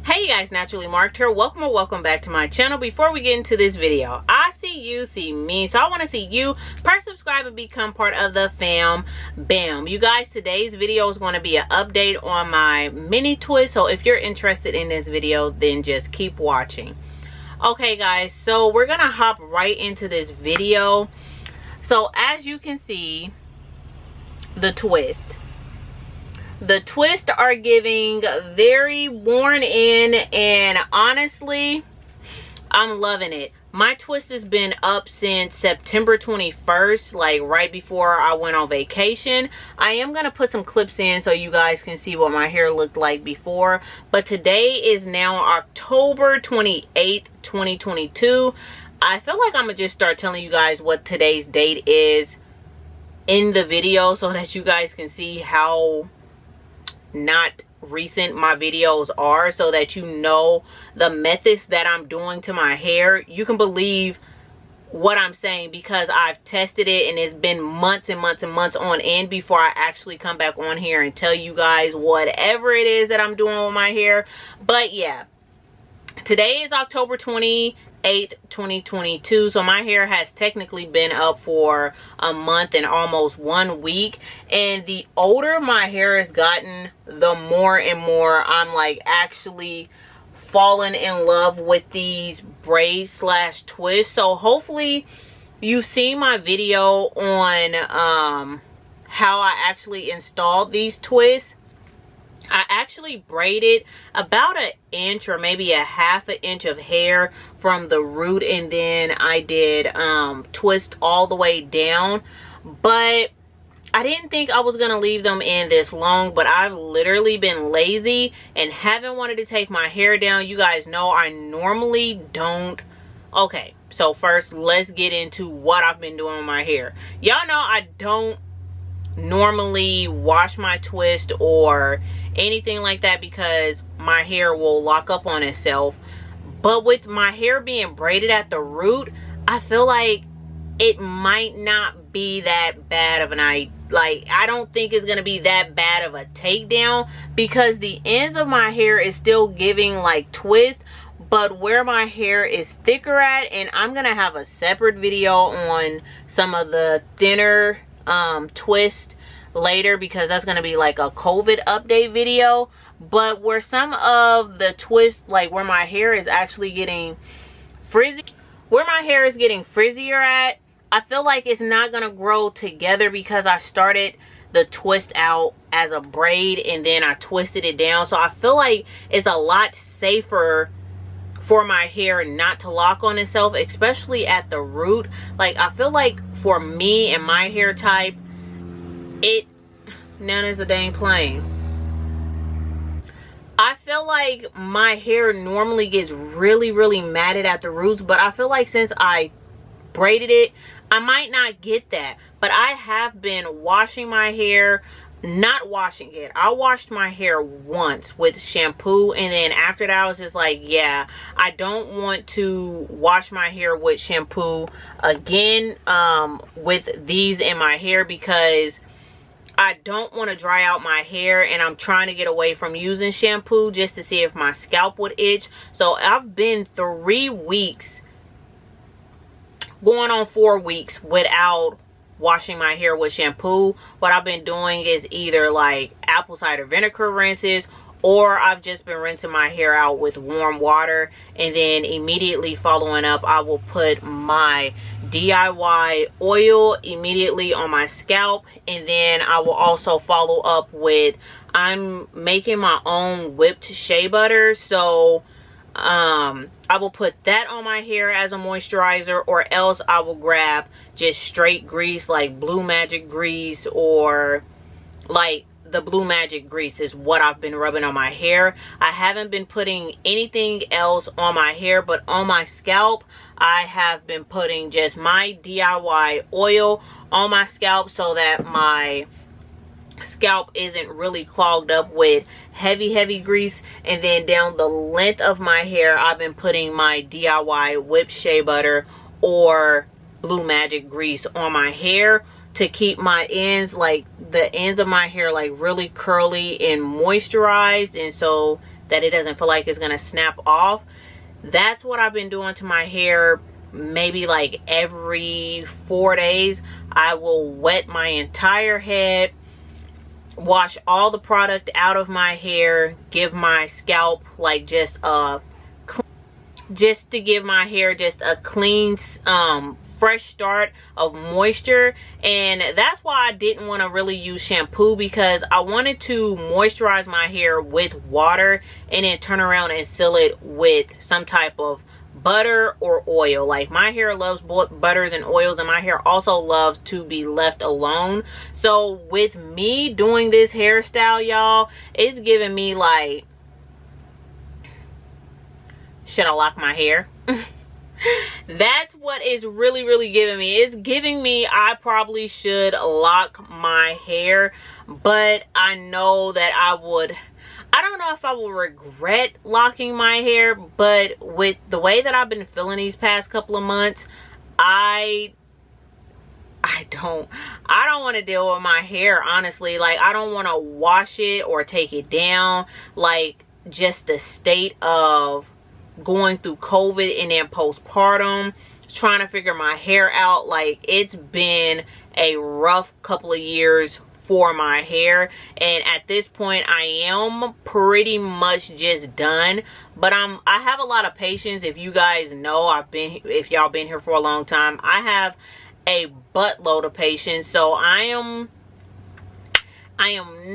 Hey you guys, Naturally Marked here. Welcome or welcome back to my channel. Before we get into this video, I see you, see me, so I want to see you. Press subscribe and become part of the fam bam. You guys, today's video is going to be an update on my mini twist, so if you're interested in this video, then just keep watching. Okay guys, so we're gonna hop right into this video. So as you can see, the twists are giving very worn in, and honestly, I'm loving it. My twist has been up since September 21st, like right before I went on vacation. I am going to put some clips in so you guys can see what my hair looked like before. But today is now October 28th, 2022. I feel like I'm going to just start telling you guys what today's date is in the video so that you guys can see how not recent my videos are, so that you know the methods that I'm doing to my hair. You can believe what I'm saying because I've tested it and it's been months and months and months on end before I actually come back on here and tell you guys whatever it is that I'm doing with my hair. But yeah, today is October 28th, 2022, so my hair has technically been up for a month and almost 1 week, and the older my hair has gotten, the more and more I'm like actually falling in love with these braids slash twists. So hopefully you've seen my video on how I actually installed these twists. I actually braided about an inch or maybe a half an inch of hair from the root, and then I did twist all the way down. But I didn't think I was gonna leave them in this long, but I've literally been lazy and haven't wanted to take my hair down. You guys know I normally don't. Okay, so first let's get into what I've been doing with my hair. Y'all know I don't normally wash my twist or anything like that because my hair will lock up on itself. But with my hair being braided at the root, I feel like it might not be that bad of an idea. Like, I don't think it's gonna be that bad of a takedown because the ends of my hair is still giving like twist, but where my hair is thicker at, and I'm gonna have a separate video on some of the thinner twist later because that's gonna be like a COVID update video. But where some of the twists, like where my hair is actually getting frizzy, where my hair is getting frizzier at, I feel like it's not gonna grow together because I started the twist out as a braid and then I twisted it down. So I feel like it's a lot safer for my hair not to lock on itself, especially at the root. Like, I feel like for me and my hair type, none is a dang plane. I feel like my hair normally gets really matted at the roots, but I feel like since I braided it, I might not get that. But I have been washing my hair, not washing it. I washed my hair once with shampoo, and then after that I was just like, yeah, I don't want to wash my hair with shampoo again with these in my hair because I don't want to dry out my hair, and I'm trying to get away from using shampoo just to see if my scalp would itch. So I've been 3 weeks, going on 4 weeks without washing my hair with shampoo. What I've been doing is either like apple cider vinegar rinses, or I've just been rinsing my hair out with warm water, and then immediately following up I will put my DIY oil immediately on my scalp, and then I will also follow up with, I'm making my own whipped shea butter, so I will put that on my hair as a moisturizer, or else I will grab just straight grease like Blue Magic grease, or like the Blue Magic grease is what I've been rubbing on my hair. I haven't been putting anything else on my hair, but on my scalp I have been putting just my DIY oil on my scalp so that my scalp isn't really clogged up with heavy grease. And then down the length of my hair I've been putting my DIY whipped shea butter or Blue Magic grease on my hair to keep my ends, like the ends of my hair, like really curly and moisturized. And so that it doesn't feel like it's gonna snap off. That's what I've been doing to my hair. Maybe like every 4 days I will wet my entire head, wash all the product out of my hair, give my scalp like just to give my hair just a clean fresh start of moisture. And that's why I didn't want to really use shampoo, because I wanted to moisturize my hair with water and then turn around and seal it with some type of butter or oil. Like, my hair loves butters and oils, and my hair also loves to be left alone. So with me doing this hairstyle, y'all, it's giving me like, should I lock my hair? That's what it's really giving me. It's giving me I probably should lock my hair, but I know that I don't know if I will regret locking my hair, but with the way that I've been feeling these past couple of months, I don't want to deal with my hair, honestly. Like, I don't want to wash it or take it down. Like, just the state of going through COVID and then postpartum, trying to figure my hair out. Like, it's been a rough couple of years for my hair, and at this point I am pretty much just done. But I have a lot of patience. If you guys know, if y'all been here for a long time, I have a buttload of patience. So I am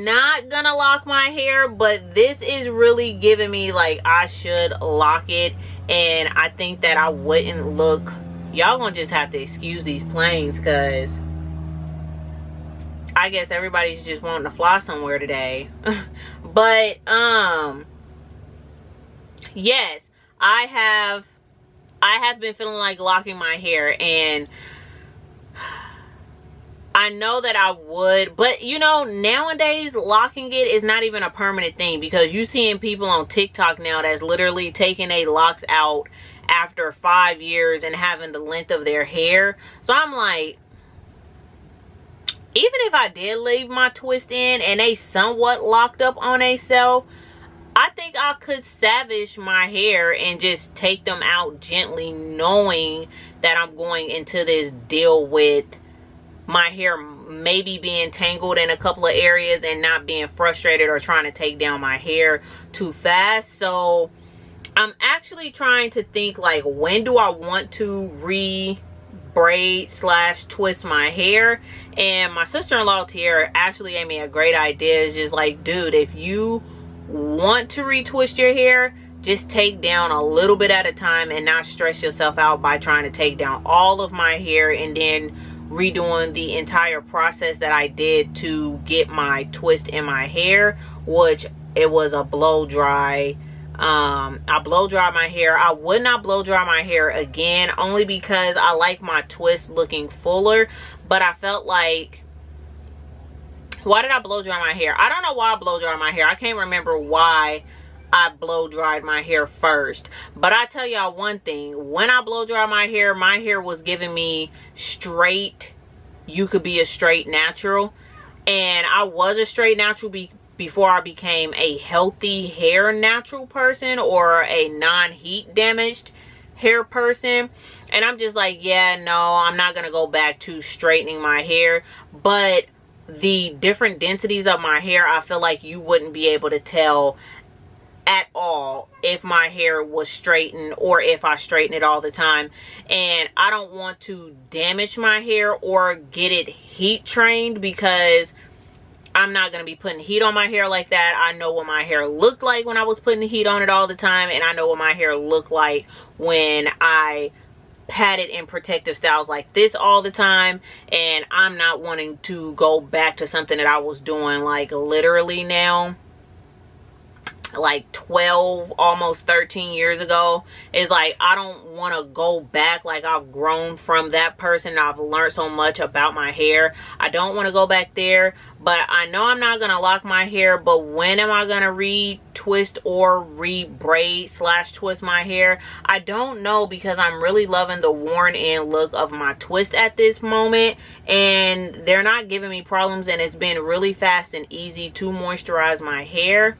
not gonna lock my hair, but this is really giving me like I should lock it. And I think that I wouldn't look, y'all gonna just have to excuse these planes, because I guess everybody's just wanting to fly somewhere today. But yes, I have been feeling like locking my hair, and I know that I would, but you know, nowadays locking it is not even a permanent thing, because you seeing people on TikTok now that's literally taking their locks out after 5 years and having the length of their hair. So I'm like, even if I did leave my twist in and they somewhat locked up on themselves, I think I could savage my hair and just take them out gently, knowing that I'm going into this deal with my hair maybe being tangled in a couple of areas and not being frustrated or trying to take down my hair too fast. So I'm actually trying to think, like, when do I want to braid / twist my hair? And my sister-in-law Tiara actually gave me a great idea. It's just like, dude, if you want to retwist your hair, just take down a little bit at a time and not stress yourself out by trying to take down all of my hair and then redoing the entire process that I did to get my twist in my hair, which it was a blow dry. I blow dry my hair. I would not blow dry my hair again, only because I like my twist looking fuller. But I felt like, why did I blow dry my hair? I don't know why I blow dry my hair. I can't remember why I blow dried my hair first. But I tell y'all one thing, when I blow dry my hair was giving me straight, you could be a straight natural. And I was a straight natural before I became a healthy hair natural person, or a non-heat damaged hair person. And I'm just like, yeah, no, I'm not gonna go back to straightening my hair. But the different densities of my hair, I feel like you wouldn't be able to tell at all if my hair was straightened or if I straighten it all the time. And I don't want to damage my hair or get it heat trained, because I'm not going to be putting heat on my hair like that. I know what my hair looked like when I was putting the heat on it all the time, and I know what my hair looked like when I pat it in protective styles like this all the time. And I'm not wanting to go back to something that I was doing like literally now, like 12, almost 13 years ago. It's like, I don't want to go back. Like, I've grown from that person and I've learned so much about my hair. I don't want to go back there. But I know I'm not going to lock my hair. But when am I going to retwist or braid / twist my hair? I don't know, because I'm really loving the worn in look of my twist at this moment, and they're not giving me problems, and it's been really fast and easy to moisturize my hair.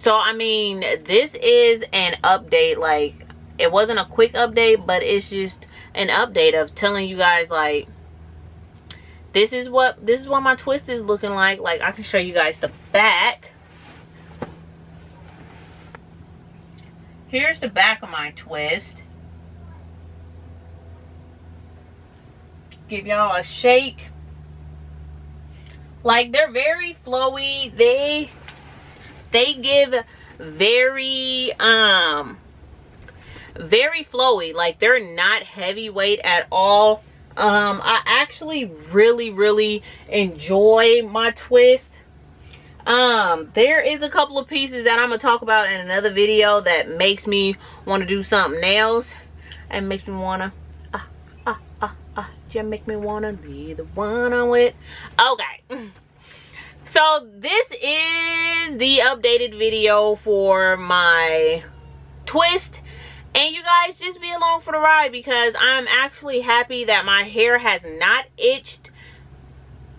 So I mean, this is an update. Like, it wasn't a quick update, but it's just an update of telling you guys, like, this is what my twist is looking like. Like, I can show you guys the back. Here's the back of my twist. Give y'all a shake. Like, they're very flowy. They give very very flowy. Like, they're not heavyweight at all. I actually really enjoy my twist. There is a couple of pieces that I'm gonna talk about in another video that makes me want to do something else and makes me wanna just make me wanna be the one I'm with. Okay, so this is the updated video for my twist, and you guys just be along for the ride, because I'm actually happy that my hair has not itched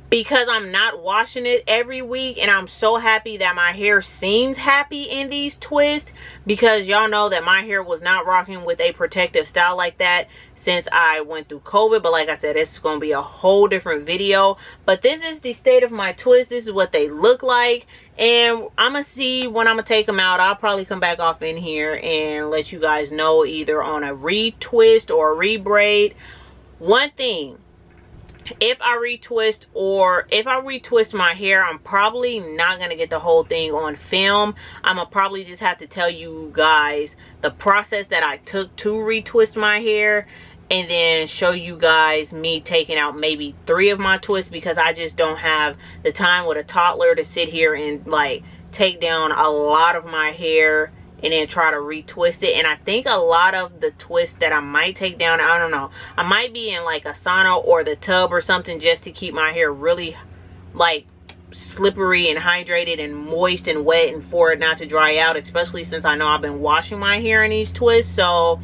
because I'm not washing it every week. And I'm so happy that my hair seems happy in these twists, because y'all know that my hair was not rocking with a protective style like that since I went through COVID. But like I said, it's going to be a whole different video. But this is the state of my twist. This is what they look like. And I'm going to see when I'm going to take them out. I'll probably come back off in here and let you guys know, either on a retwist or a rebraid. One thing, if I retwist my hair, I'm probably not going to get the whole thing on film. I'm going to probably just have to tell you guys the process that I took to retwist my hair, and then show you guys me taking out maybe 3 of my twists, because I just don't have the time with a toddler to sit here and like take down a lot of my hair and then try to retwist it. And I think a lot of the twists that I might take down, I don't know, I might be in like a sauna or the tub or something, just to keep my hair really like slippery and hydrated and moist and wet, and for it not to dry out, especially since I know I've been washing my hair in these twists. So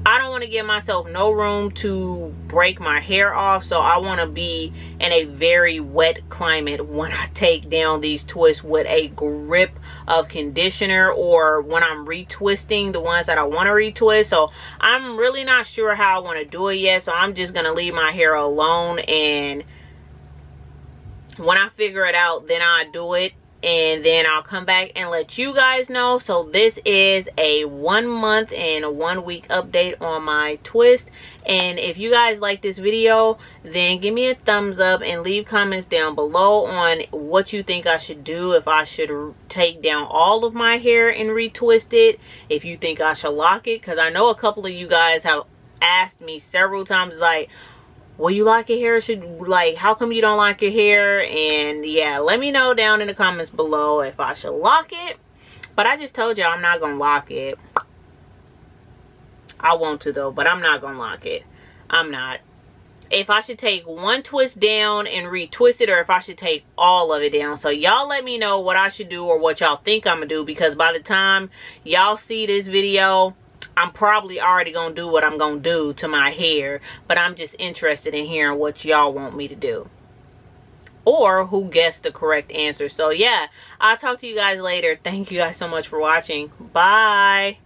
I don't want to give myself no room to break my hair off. So I want to be in a very wet climate when I take down these twists with a grip of conditioner, or when I'm retwisting the ones that I want to retwist. So I'm really not sure how I want to do it yet. So I'm just going to leave my hair alone, and when I figure it out, then I'll do it. And then I'll come back and let you guys know. So this is a 1 month and a 1 week update on my twist. And if you guys like this video, then give me a thumbs up and leave comments down below on what you think I should do. If I should take down all of my hair and retwist it, if you think I should lock it, because I know a couple of you guys have asked me several times, like, will you lock your hair? Like, how come you don't lock your hair? And yeah, let me know down in the comments below if I should lock it. But I just told you I'm not gonna lock it. I want to though, but I'm not gonna lock it. I'm not. If I should take one twist down and retwist it, or if I should take all of it down. So y'all let me know what I should do, or what y'all think I'm gonna do, because by the time y'all see this video, I'm probably already gonna do what I'm gonna do to my hair. But I'm just interested in hearing what y'all want me to do, or who guessed the correct answer. So yeah, I'll talk to you guys later. Thank you guys so much for watching. Bye.